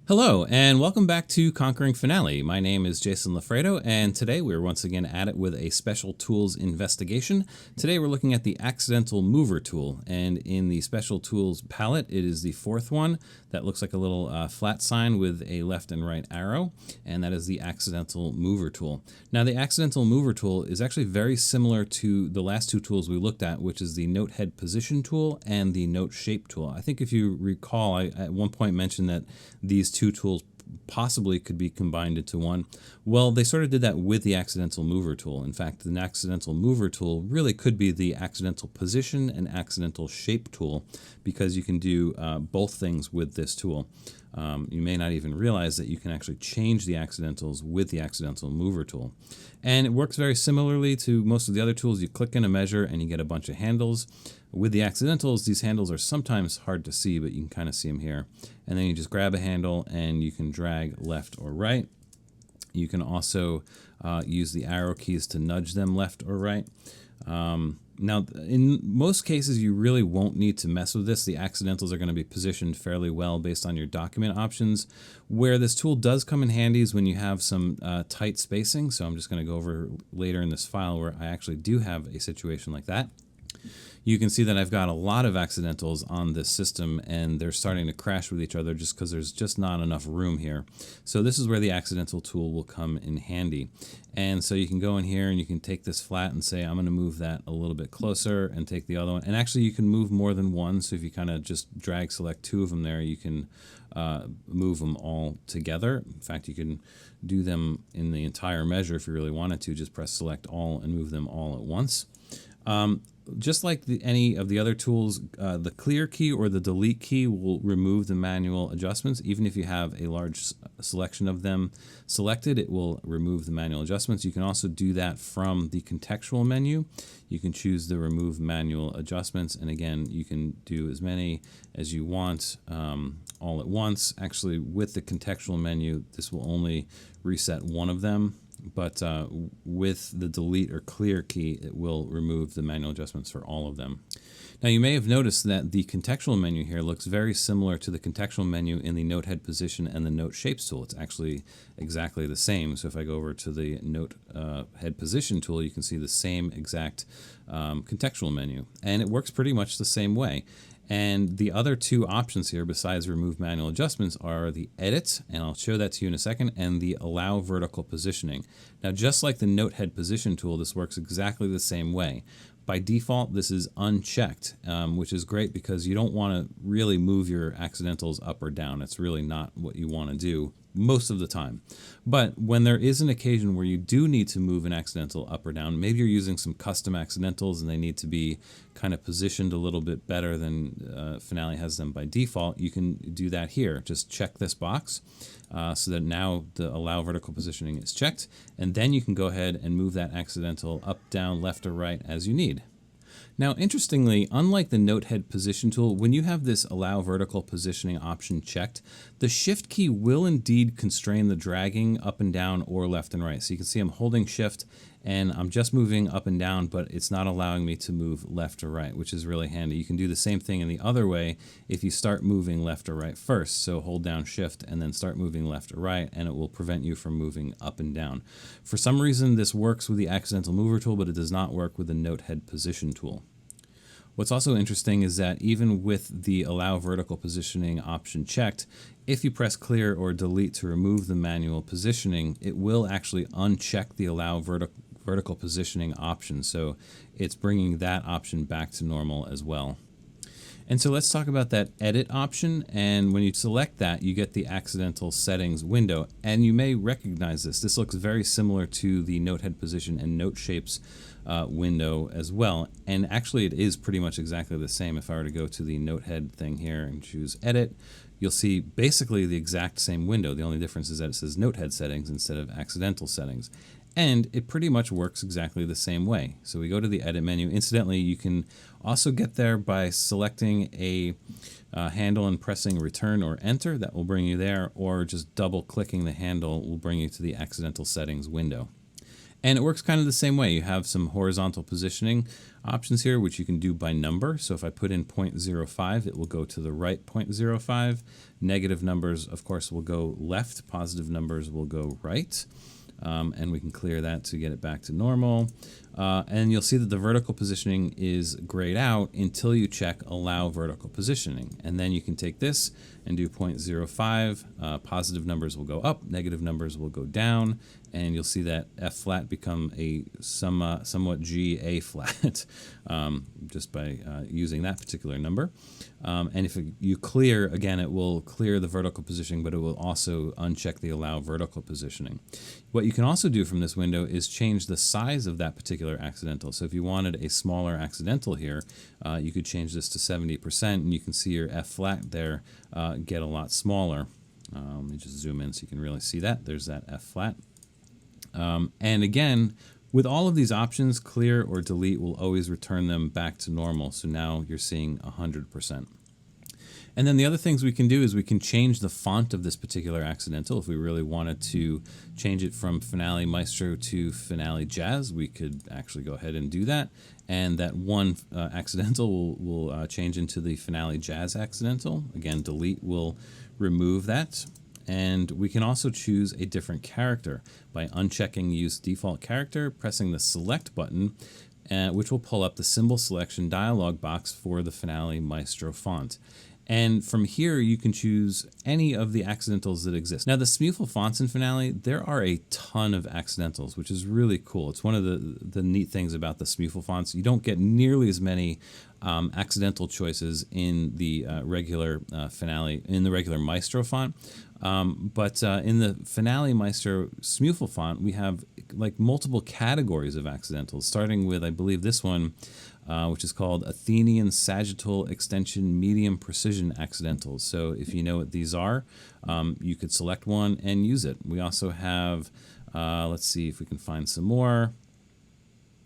Hello, and welcome back to Conquering Finale. My name is Jason Lafredo, and today we're once again at it with a special tools investigation. Today we're looking at the accidental mover tool, and in the special tools palette, it is the fourth one that looks like a little flat sign with a left and right arrow, and that is the accidental mover tool. Now, the accidental mover tool is actually very similar to the last two tools we looked at, which is the note head position tool and the note shape tool. I think if you recall, I at one point mentioned that these two tools possibly could be combined into one. Well, they sort of did that with the accidental mover tool. In fact, the accidental mover tool really could be the accidental position and accidental shape tool, because you can do both things with this tool. You may not even realize that you can actually change the accidentals with the accidental mover tool. And it works very similarly to most of the other tools. You click in a measure and you get a bunch of handles. With the accidentals, these handles are sometimes hard to see, but you can kind of see them here. And then you just grab a handle and you can drag left or right. You can also use the arrow keys to nudge them left or right. Now, in most cases, you really won't need to mess with this. The accidentals are going to be positioned fairly well based on your document options. Where this tool does come in handy is when you have some tight spacing. So I'm just going to go over later in this file where I actually do have a situation like that. You can see that I've got a lot of accidentals on this system, and they're starting to crash with each other just because there's just not enough room here. So this is where the accidental tool will come in handy. And so you can go in here and you can take this flat and say, I'm going to move that a little bit closer, and take the other one. And actually you can move more than one. So if you kind of just drag select two of them there, you can move them all together. In fact, you can do them in the entire measure if you really wanted to. Just press select all and move them all at once. Just like any of the other tools, the clear key or the delete key will remove the manual adjustments. Even if you have a large selection of them selected, it will remove the manual adjustments. You can also do that from the contextual menu. You can choose the remove manual adjustments, and again, you can do as many as you want all at once. Actually, with the contextual menu, this will only reset one of them. But with the delete or clear key, it will remove the manual adjustments for all of them. Now, you may have noticed that the contextual menu here looks very similar to the contextual menu in the note head position and the note shapes tool. It's actually exactly the same. So if I go over to the note head position tool, you can see the same exact contextual menu. And it works pretty much the same way. And the other two options here, besides remove manual adjustments, are the edit, and I'll show that to you in a second, and the allow vertical positioning. Now, just like the note head position tool, this works exactly the same way. By default, this is unchecked, which is great because you don't want to really move your accidentals up or down. It's really not what you want to do most of the time. But when there is an occasion where you do need to move an accidental up or down, maybe you're using some custom accidentals and they need to be kind of positioned a little bit better than Finale has them by default, you can do that here. Just check this box so that now the allow vertical positioning is checked, and then you can go ahead and move that accidental up, down, left, or right as you need. Now, interestingly, unlike the note head position tool, when you have this allow vertical positioning option checked, the shift key will indeed constrain the dragging up and down or left and right. So you can see I'm holding shift and I'm just moving up and down, but it's not allowing me to move left or right, which is really handy. You can do the same thing in the other way if you start moving left or right first. So hold down shift and then start moving left or right, and it will prevent you from moving up and down. For some reason, this works with the accidental mover tool, but it does not work with the note head position tool. What's also interesting is that even with the allow vertical positioning option checked, if you press clear or delete to remove the manual positioning, it will actually uncheck the allow vertical positioning option. So it's bringing that option back to normal as well. And so let's talk about that edit option. And when you select that, you get the accidental settings window. And you may recognize this. This looks very similar to the note head position and note shapes window as well. And actually, it is pretty much exactly the same. If I were to go to the note head thing here and choose edit, you'll see basically the exact same window. The only difference is that it says note head settings instead of accidental settings. And it pretty much works exactly the same way. So we go to the edit menu. Incidentally, you can also get there by selecting a handle and pressing return or enter. That will bring you there, or just double clicking the handle will bring you to the accidental settings window. And it works kind of the same way. You have some horizontal positioning options here, which you can do by number. So if I put in 0.05, it will go to the right 0.05. Negative numbers, of course, will go left. Positive numbers will go right. And we can clear that to get it back to normal. And you'll see that the vertical positioning is grayed out until you check allow vertical positioning. And then you can take this and do 0.05. Positive numbers will go up, negative numbers will go down, and you'll see that F flat become a somewhat G A flat just by using that particular number. And if you clear, again, it will clear the vertical positioning, but it will also uncheck the allow vertical positioning. What you can also do from this window is change the size of that particular accidental. So if you wanted a smaller accidental here, you could change this to 70%, and you can see your F flat there get a lot smaller. Let me just zoom in so you can really see that. There's that F flat. And again, with all of these options, clear or delete will always return them back to normal. So now you're seeing 100%. And then the other things we can do is we can change the font of this particular accidental. If we really wanted to change it from Finale Maestro to Finale Jazz, we could actually go ahead and do that. And that one accidental will change into the Finale Jazz accidental. Again, delete will remove that. And we can also choose a different character by unchecking Use Default Character, pressing the Select button, which will pull up the symbol selection dialog box for the Finale Maestro font. And from here, you can choose any of the accidentals that exist. Now, the Smufel fonts in Finale, there are a ton of accidentals, which is really cool. It's one of the neat things about the Smufel fonts. You don't get nearly as many accidental choices in the regular Finale, in the regular Maestro font. But in the Finale Maestro Smufel font, we have like multiple categories of accidentals, starting with, I believe, this one, which is called Athenian Sagittal Extension Medium Precision Accidentals. So if you know what these are, you could select one and use it. We also have, let's see if we can find some more.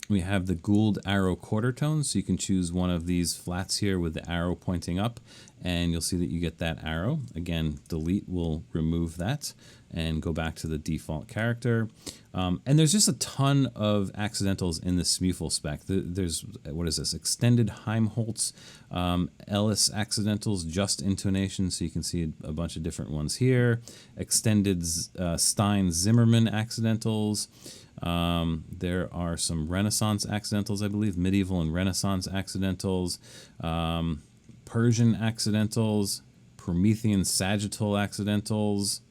We have the Gould arrow quarter tones, so you can choose one of these flats here with the arrow pointing up, and you'll see that you get that arrow. Again, delete will remove that and go back to the default character. And there's just a ton of accidentals in the Smufel spec. There's, what is this, extended Heimholtz, Ellis accidentals, just intonation, so you can see a bunch of different ones here. Extended Stein-Zimmermann accidentals. There are some Renaissance accidentals, I believe, medieval and Renaissance accidentals, Persian accidentals, Promethean sagittal accidentals,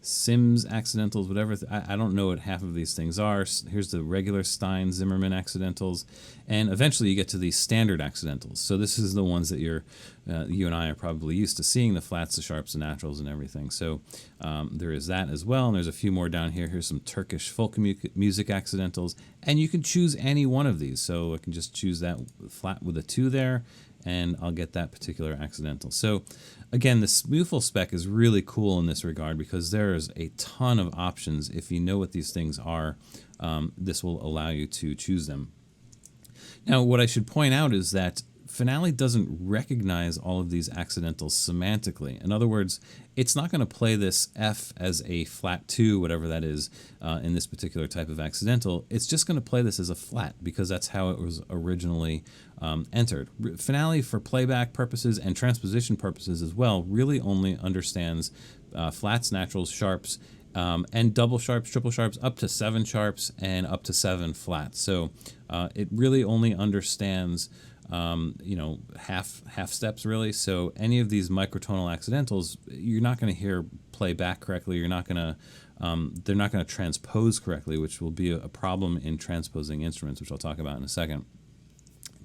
Sims accidentals, whatever. I don't know what half of these things are. Here's the regular Stein-Zimmermann accidentals, and eventually you get to these standard accidentals. So this is the ones that you and I are probably used to seeing, the flats, the sharps, the naturals, and everything. So there is that as well, and there's a few more down here. Here's some Turkish folk music accidentals, and you can choose any one of these. So I can just choose that flat with a 2 there, and I'll get that particular accidental. So again, the Smufel spec is really cool in this regard because there's a ton of options. If you know what these things are, this will allow you to choose them. Now, what I should point out is that Finale doesn't recognize all of these accidentals semantically. In other words, it's not going to play this F as a flat 2, whatever that is, in this particular type of accidental. It's just going to play this as a flat because that's how it was originally entered. Finale, for playback purposes and transposition purposes as well, really only understands flats, naturals, sharps, and double sharps, triple sharps, up to 7 sharps and up to 7 flats. So it really only understands half steps really. So any of these microtonal accidentals, you're not going to hear play back correctly. You're not going to, they're not going to transpose correctly, which will be a problem in transposing instruments, which I'll talk about in a second.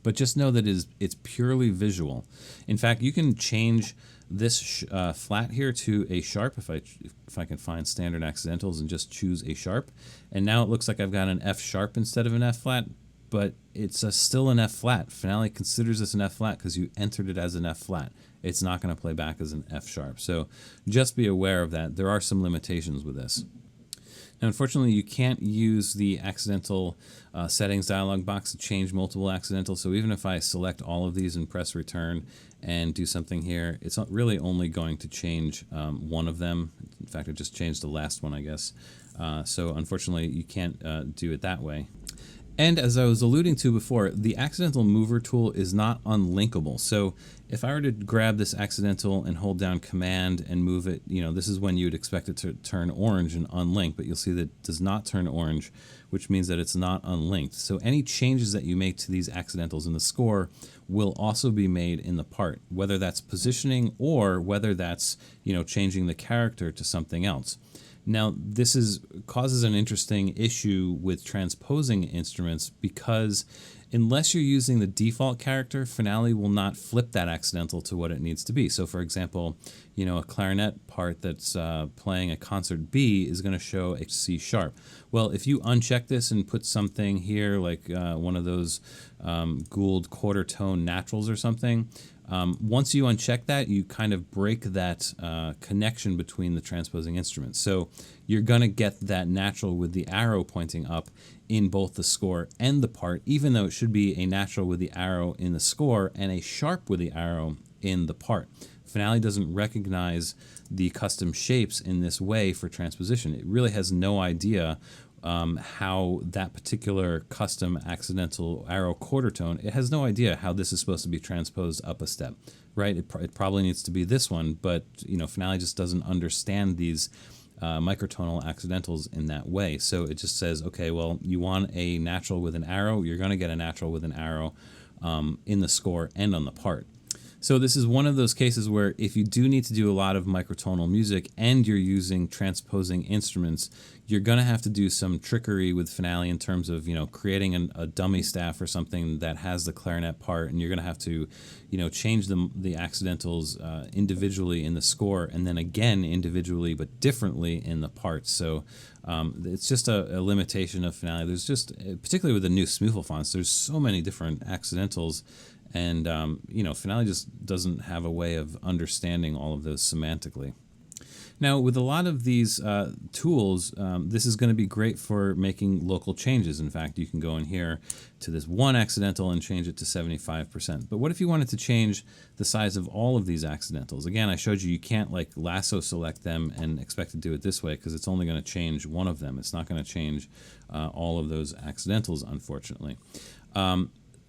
But just know that it's purely visual. In fact, you can change this flat here to a sharp if I can find standard accidentals and just choose a sharp. And now it looks like I've got an F sharp instead of an F flat, but it's still an F flat. Finale considers this an F flat because you entered it as an F flat. It's not going to play back as an F sharp. So just be aware of that. There are some limitations with this. Now, unfortunately, you can't use the accidental settings dialog box to change multiple accidentals. So even if I select all of these and press return and do something here, it's not really only going to change one of them. fact, it just changed the last one, I guess. So unfortunately, you can't do it that way. And as I was alluding to before, the accidental mover tool is not unlinkable. So if I were to grab this accidental and hold down Command and move it, this is when you'd expect it to turn orange and unlink, but you'll see that it does not turn orange, which means that it's not unlinked. So any changes that you make to these accidentals in the score will also be made in the part, whether that's positioning or whether that's, changing the character to something else. Now, this causes an interesting issue with transposing instruments because unless you're using the default character, Finale will not flip that accidental to what it needs to be. So, for example, a clarinet part that's playing a concert B is going to show a C sharp. Well, if you uncheck this and put something here like one of those Gould quarter tone naturals or something, once you uncheck that, you kind of break that connection between the transposing instruments. So you're going to get that natural with the arrow pointing up in both the score and the part, even though it should be a natural with the arrow in the score and a sharp with the arrow in the part. Finale doesn't recognize the custom shapes in this way for transposition. It really has no idea how that particular custom accidental arrow quarter tone, it has no idea how this is supposed to be transposed up a step, right? It probably needs to be this one, but Finale just doesn't understand these microtonal accidentals in that way. So it just says, okay, well, you want a natural with an arrow, you're going to get a natural with an arrow in the score and on the part. So this is one of those cases where if you do need to do a lot of microtonal music and you're using transposing instruments, you're going to have to do some trickery with Finale in terms of, creating a dummy staff or something that has the clarinet part, and you're going to have to, change the accidentals individually in the score and then again individually but differently in the parts. So it's just a limitation of Finale. There's just, particularly with the new Smoofle fonts, there's so many different accidentals. And, Finale just doesn't have a way of understanding all of those semantically. Now, with a lot of these tools, this is going to be great for making local changes. In fact, you can go in here to this one accidental and change it to 75%. But what if you wanted to change the size of all of these accidentals? Again, I showed you can't like lasso select them and expect to do it this way because it's only going to change one of them. It's not going to change all of those accidentals, unfortunately.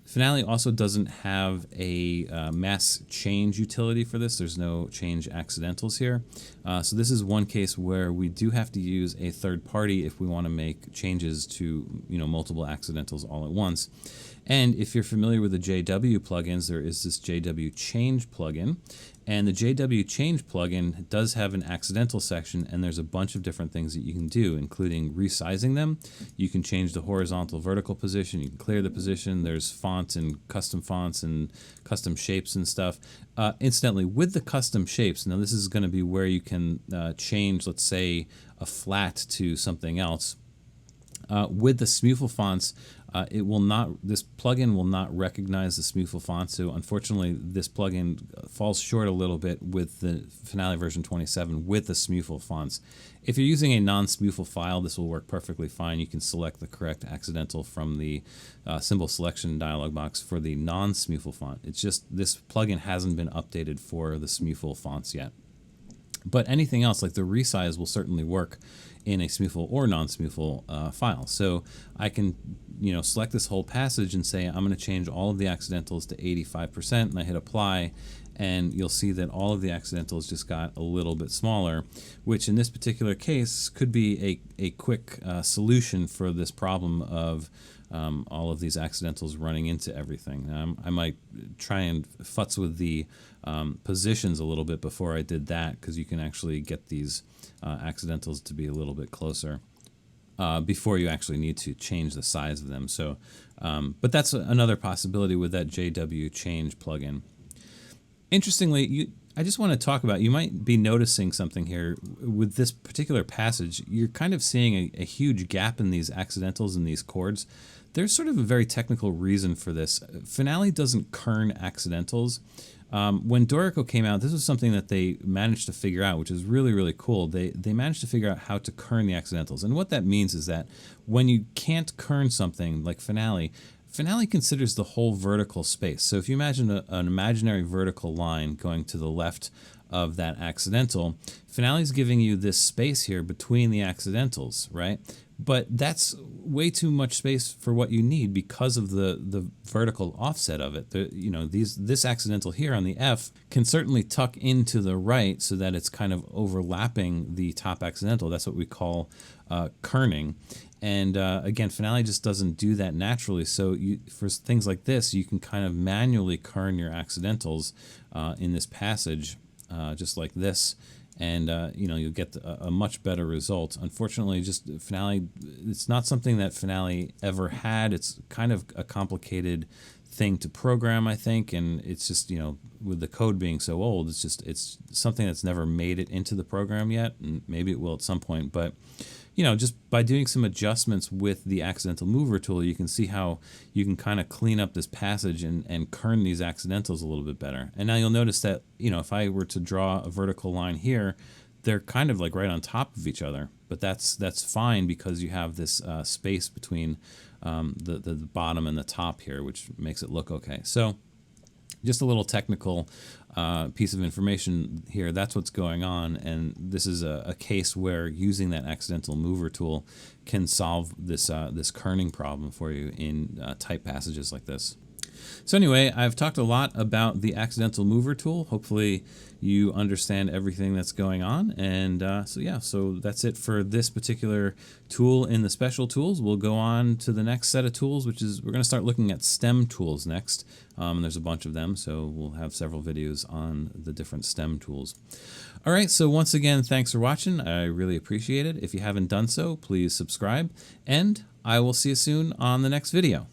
Finale also doesn't have a mass change utility for this. There's no change accidentals here. So this is one case where we do have to use a third party if we want to make changes to multiple accidentals all at once. And if you're familiar with the JW plugins, there is this JW change plugin. And the JW change plugin does have an accidental section, and there's a bunch of different things that you can do, including resizing them. You can change the horizontal vertical position. You can clear the position. There's fonts and custom shapes and stuff. Incidentally, with the custom shapes, now this is going to be where you can change, let's say, a flat to something else. With the Smoofle fonts, this plugin will not recognize the Smoofle font, so unfortunately this plugin falls short a little bit with the Finale version 27 with the Smoofle fonts. If you're using a non-Smoofle file, this will work perfectly fine. You can select the correct accidental from the symbol selection dialog box for the non-Smoofle font. It's just this plugin hasn't been updated for the Smoofle fonts yet. But anything else, like the resize, will certainly work in a Smoofle or non-Smoofle file. So I can, select this whole passage and say I'm going to change all of the accidentals to 85%, and I hit apply, and you'll see that all of the accidentals just got a little bit smaller, which in this particular case could be a quick solution for this problem of all of these accidentals running into everything. I might try and futz with the positions a little bit before I did that, because you can actually get these accidentals to be a little bit closer before you actually need to change the size of them. So, but that's another possibility with that JW change plugin. Interestingly, I just want to talk about, you might be noticing something here with this particular passage. You're kind of seeing a huge gap in these accidentals and these chords. There's sort of a very technical reason for this. Finale doesn't kern accidentals. When Dorico came out, this was something that they managed to figure out, which is really, really cool. They managed to figure out how to kern the accidentals. And what that means is that when you can't kern something like Finale considers the whole vertical space. So if you imagine an imaginary vertical line going to the left of that accidental, Finale is giving you this space here between the accidentals, right? But that's way too much space for what you need because of the vertical offset of it. This accidental here on the F can certainly tuck into the right so that it's kind of overlapping the top accidental. That's what we call kerning. And again, Finale just doesn't do that naturally. So for things like this, you can kind of manually kern your accidentals in this passage, just like this. And you'll get a much better result. Unfortunately, just Finale, it's not something that Finale ever had. It's kind of a complicated thing to program, I think, and it's just, with the code being so old, it's something that's never made it into the program yet, and maybe it will at some point. But just by doing some adjustments with the accidental mover tool, you can see how you can kind of clean up this passage and kern these accidentals a little bit better. And now you'll notice that, if I were to draw a vertical line here, they're kind of like right on top of each other. But that's fine because you have this space between the bottom and the top here, which makes it look okay. So just a little technical piece of information here. That's what's going on, and this is a case where using that accidental mover tool can solve this this kerning problem for you in tight passages like this. So anyway, I've talked a lot about the accidental mover tool. Hopefully you understand everything that's going on. And so that's it for this particular tool in the special tools. We'll go on to the next set of tools, which is we're going to start looking at stem tools next. And there's a bunch of them, so we'll have several videos on the different stem tools. All right, so once again, thanks for watching. I really appreciate it. If you haven't done so, please subscribe, and I will see you soon on the next video.